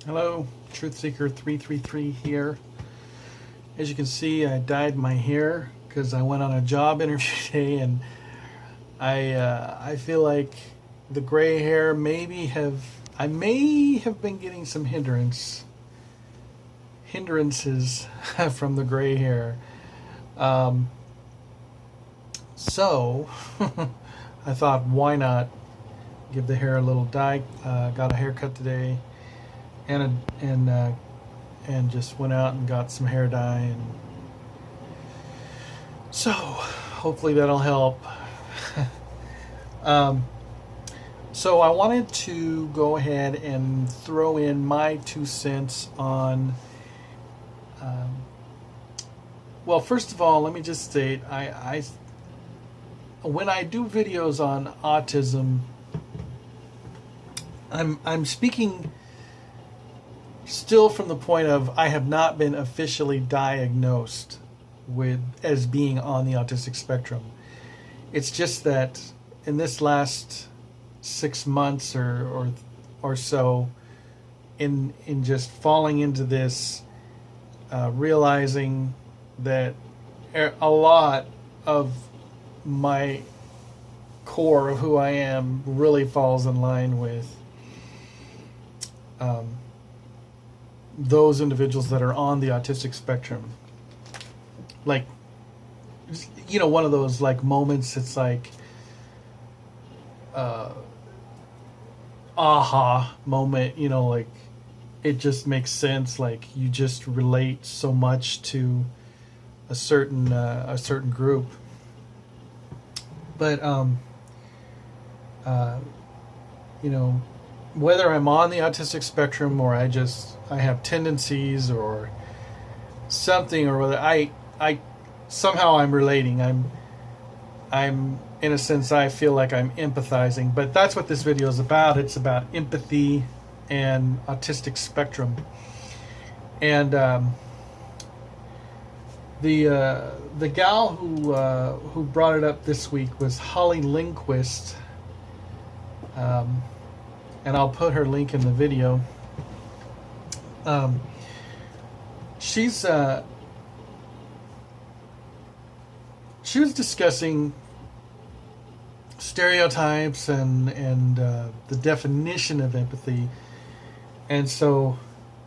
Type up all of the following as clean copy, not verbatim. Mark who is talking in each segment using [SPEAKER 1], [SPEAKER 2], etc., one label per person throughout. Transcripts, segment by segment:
[SPEAKER 1] Hello, Truth Seeker 333 here. As you can see, I dyed my hair because I went on a job interview today, and I feel like the gray hair may have been getting some hindrances from the gray hair. So I thought, why not give the hair a little dye? Got a haircut today, and just went out and got some hair dye, and so hopefully that'll help. So I wanted to go ahead and throw in my 2 cents on. Well, first of all, let me just state, I when I do videos on autism, I'm speaking still from the point of I have not been officially diagnosed as being on the autistic spectrum. It's just that in this last 6 months or so, in just falling into this, realizing that a lot of my core of who I am really falls in line with those individuals that are on the autistic spectrum. Like, one of those like moments, it's like aha moment, like it just makes sense, like you just relate so much to a certain group. But whether I'm on the autistic spectrum or I have tendencies or something, or whether I somehow I'm relating, I'm in a sense, I feel like I'm empathizing, but that's what this video is about. It's about empathy and autistic spectrum. And the gal who brought it up this week was Holly Lindquist, and I'll put her link in the video. She was discussing stereotypes and the definition of empathy, and so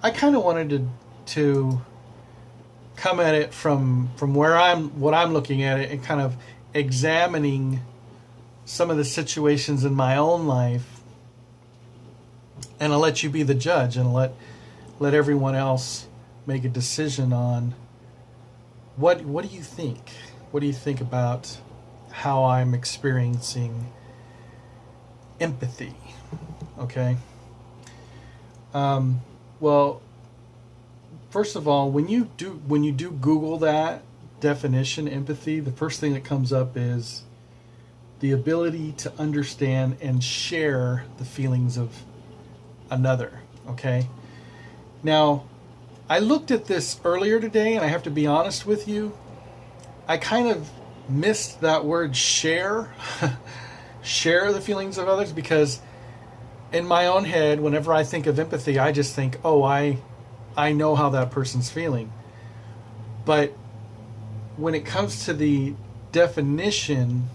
[SPEAKER 1] I kind of wanted to come at it from what I'm looking at it, and kind of examining some of the situations in my own life, and I'll let you be the judge and let everyone else make a decision on what do you think? What do you think about how I'm experiencing empathy? Okay. Well, first of all, when you do Google that definition, empathy, the first thing that comes up is the ability to understand and share the feelings of another. Okay. Now, I looked at this earlier today, and I have to be honest with you, I kind of missed that word share, share the feelings of others, because in my own head, whenever I think of empathy, I just think, oh, I know how that person's feeling. But when it comes to the definition,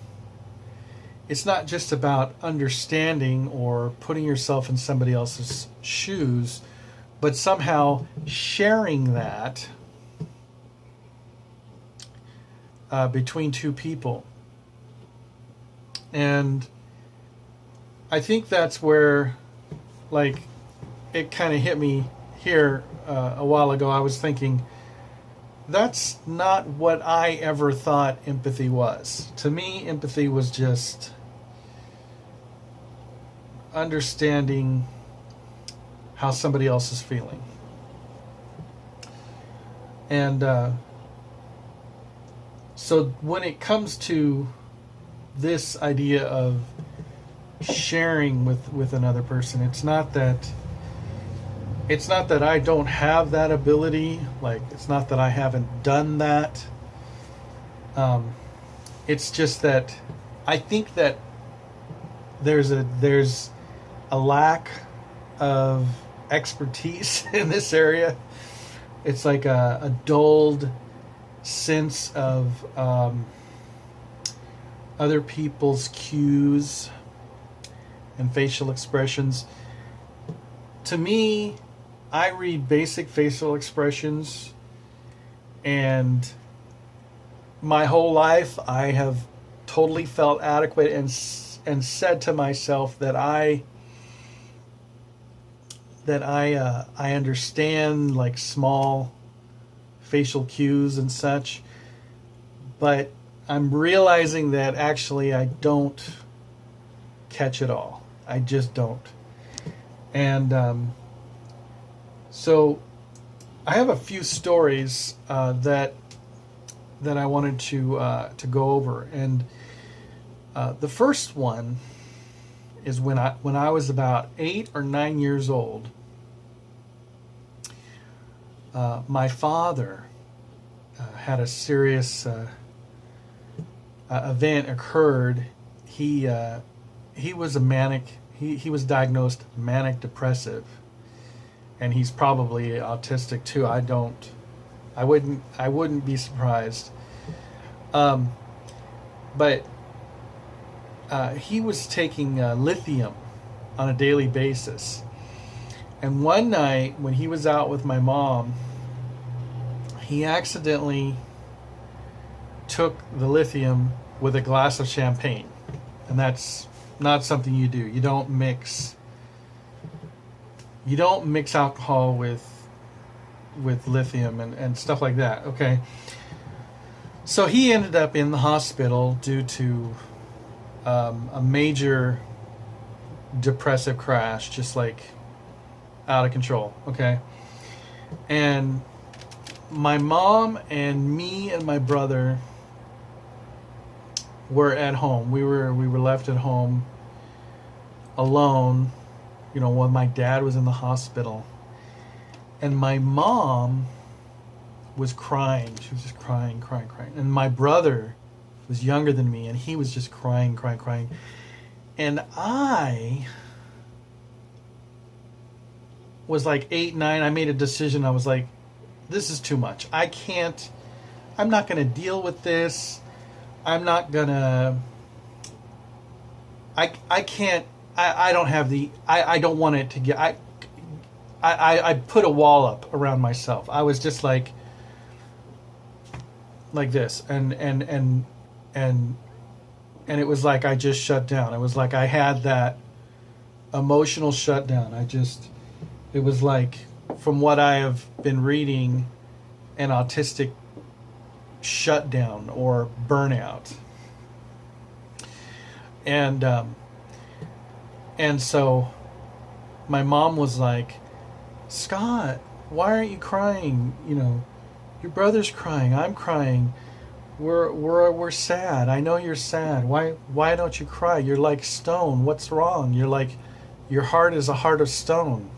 [SPEAKER 1] it's not just about understanding or putting yourself in somebody else's shoes, but somehow sharing that between two people. And I think that's where, like, it kind of hit me here a while ago. I was thinking, that's not what I ever thought empathy was. To me, empathy was just understanding how somebody else is feeling. And so when it comes to this idea of sharing with another person, it's not that I don't have that ability, like it's not that I haven't done that. It's just that I think that there's a lack of expertise in this area. It's like a dulled sense of other people's cues and facial expressions. To me, I read basic facial expressions, and my whole life I have totally felt adequate and said to myself that I understand like small facial cues and such, but I'm realizing that actually I don't catch it all. I just don't. And so I have a few stories that I wanted to go over, and the first one is when I was about 8 or 9 years old. My father had a serious event occurred. He was a manic. He was diagnosed manic depressive, and he's probably autistic too. I wouldn't be surprised. But he was taking lithium on a daily basis. And one night when he was out with my mom, he accidentally took the lithium with a glass of champagne. And that's not something you do. You don't mix alcohol with lithium and stuff like that, okay? So he ended up in the hospital due to a major depressive crash, just like out of control, okay? And my mom and me and my brother were at home. We were left at home alone, when my dad was in the hospital. And my mom was crying. She was just crying. And my brother was younger than me, and he was just crying. And I was like 8, 9. I made a decision. I was like, this is too much. I'm not going to deal with this. I'm not going to... I can't... I don't have the... I don't want it to get... I put a wall up around myself. I was just like this. And it was like I just shut down. It was like I had that emotional shutdown. It was like, from what I have been reading, an autistic shutdown or burnout. And so my mom was like, Scott, why aren't you crying? Your brother's crying. I'm crying. We're sad. I know you're sad. Why don't you cry? You're like stone. What's wrong? You're like, your heart is a heart of stone.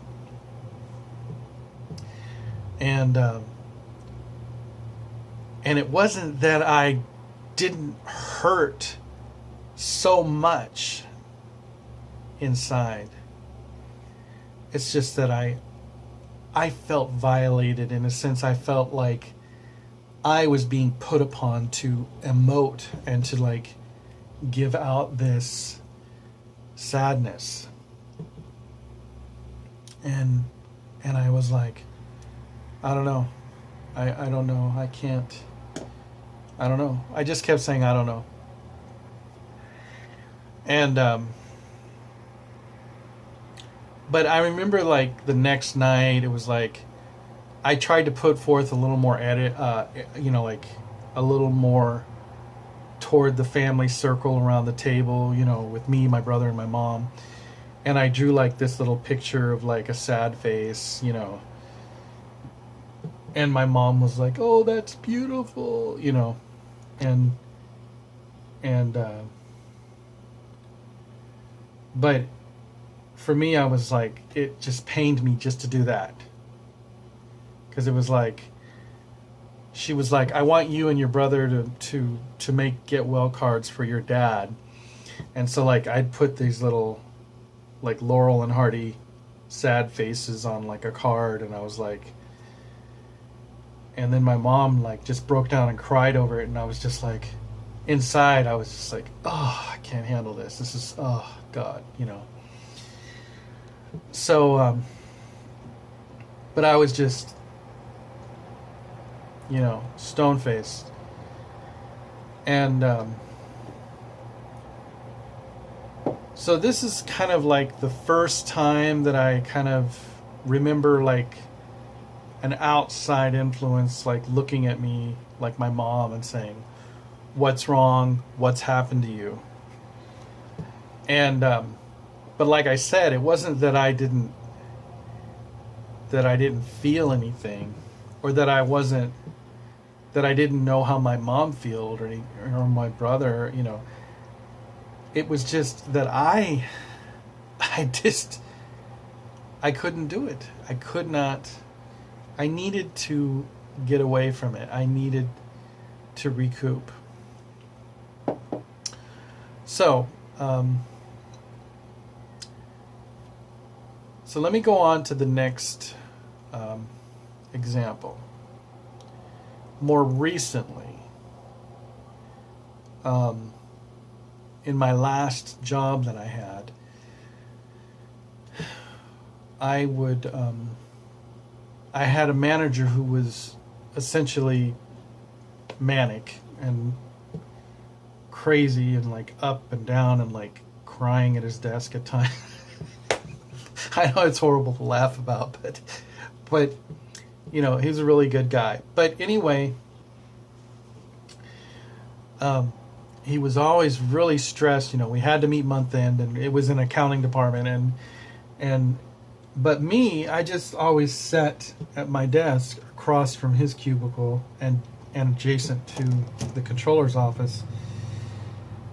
[SPEAKER 1] And it wasn't that I didn't hurt so much inside. It's just that I felt violated in a sense. I felt like I was being put upon to emote and to like give out this sadness. And I was like, I don't know. I don't know. I can't. I don't know. I just kept saying, I don't know. And, but I remember like the next night, it was like, I tried to put forth a little more like a little more toward the family circle around the table, with me, my brother, and my mom. And I drew like this little picture of like a sad face, And my mom was like, "Oh, that's beautiful," but for me, I was like, it just pained me just to do that. Because it was like, she was like, I want you and your brother to make get well cards for your dad. And so like I'd put these little like Laurel and Hardy sad faces on like a card, and I was like, and then my mom like just broke down and cried over it, and I was just like, inside I was just like, oh, I can't handle this. This is, oh God, So, but I was just, stone faced, and so this is kind of like the first time that I kind of remember like an outside influence like looking at me like my mom and saying, what's wrong, what's happened to you. And but like I said, it wasn't that I didn't feel anything, or that I didn't know how my mom felt, or my brother. It was just that I couldn't do it. I could not. I needed to get away from it. I needed to recoup. So, so let me go on to the next example. More recently, in my last job that I had, I had a manager who was essentially manic and crazy and like up and down and like crying at his desk at times. I know it's horrible to laugh about, but he's a really good guy. But anyway, he was always really stressed. We had to meet month end, and it was an accounting department, but me, I just always sat at my desk across from his cubicle and adjacent to the controller's office,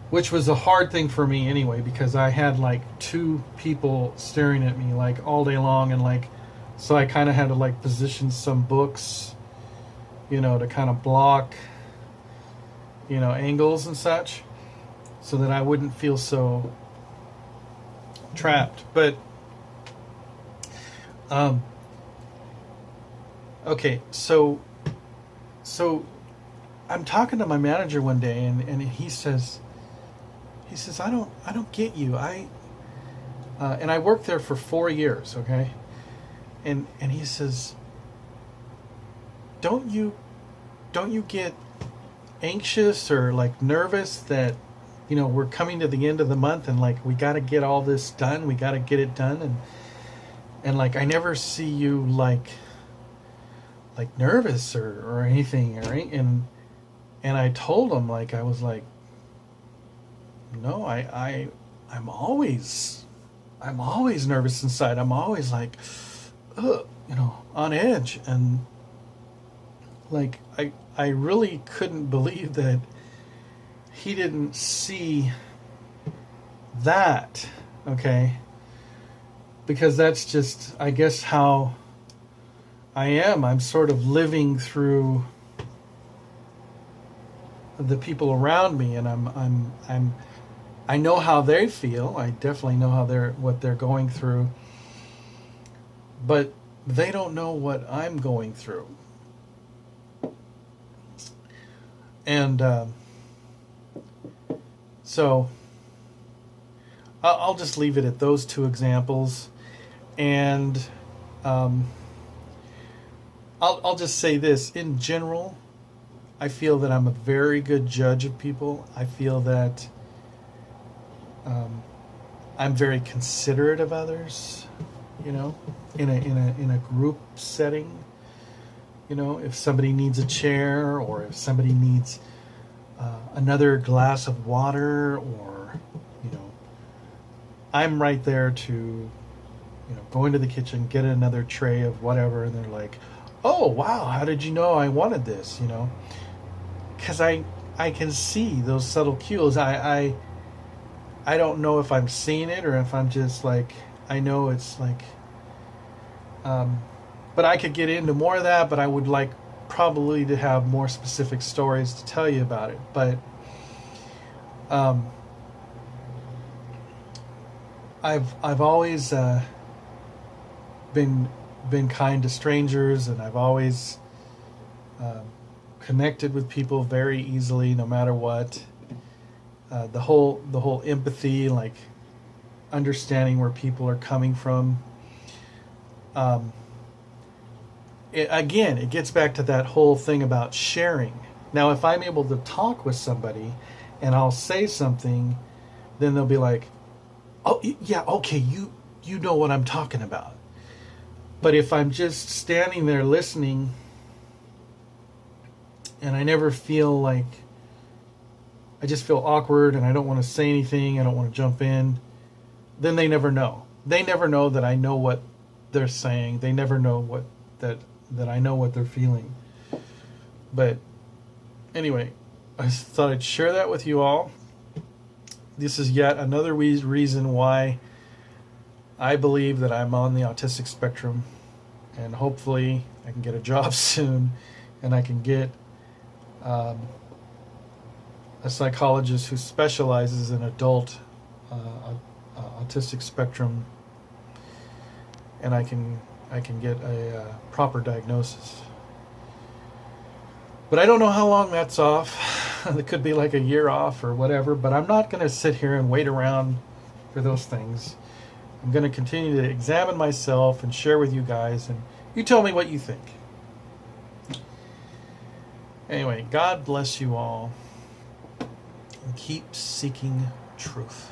[SPEAKER 1] which was a hard thing for me anyway, because I had like two people staring at me like all day long, and like, so I kind of had to like position some books, to kind of block, angles and such, so that I wouldn't feel so trapped. But okay, so I'm talking to my manager one day, and he says, I don't get you. And I worked there for 4 years, okay? And he says, don't you get anxious or like nervous that we're coming to the end of the month, and like we got to get all this done, we got to get it done, and like I never see you like nervous or anything, right? And I told him, like, I was like, no, I'm always nervous inside. I'm always like, on edge, and like I really couldn't believe that he didn't see that, okay? Because that's just, I guess, how I am. I'm sort of living through the people around me, and I know how they feel. I definitely know what they're going through, but they don't know what I'm going through. And so I'll just leave it at those two examples, and I'll just say this. In general, I feel that I'm a very good judge of people. I feel that I'm very considerate of others, in a group setting. If somebody needs a chair, or if somebody needs another glass of water, or I'm right there to go into the kitchen, get another tray of whatever, and they're like, oh wow, how did you know I wanted this? Because I can see those subtle cues. I don't know if I'm seeing it or if I'm just like, I know it's like, but I could get into more of that, but I would like probably to have more specific stories to tell you about it. But I've always been kind to strangers, and I've always connected with people very easily, no matter what. The whole empathy, like understanding where people are coming from. It gets back to that whole thing about sharing. Now, if I'm able to talk with somebody and I'll say something, then they'll be like, "Oh, yeah, okay, you know what I'm talking about." But if I'm just standing there listening and I never feel like, I just feel awkward and I don't want to say anything, I don't want to jump in, then they never know. They never know that I know what they're saying. They never know that I know what they're feeling. But anyway, I thought I'd share that with you all. This is yet another reason why I believe that I'm on the autistic spectrum, and hopefully I can get a job soon, and I can get a psychologist who specializes in adult autistic spectrum, and I can get a proper diagnosis. But I don't know how long that's off. It could be like a year off or whatever, but I'm not going to sit here and wait around for those things. I'm going to continue to examine myself and share with you guys, and you tell me what you think. Anyway, God bless you all, and keep seeking truth.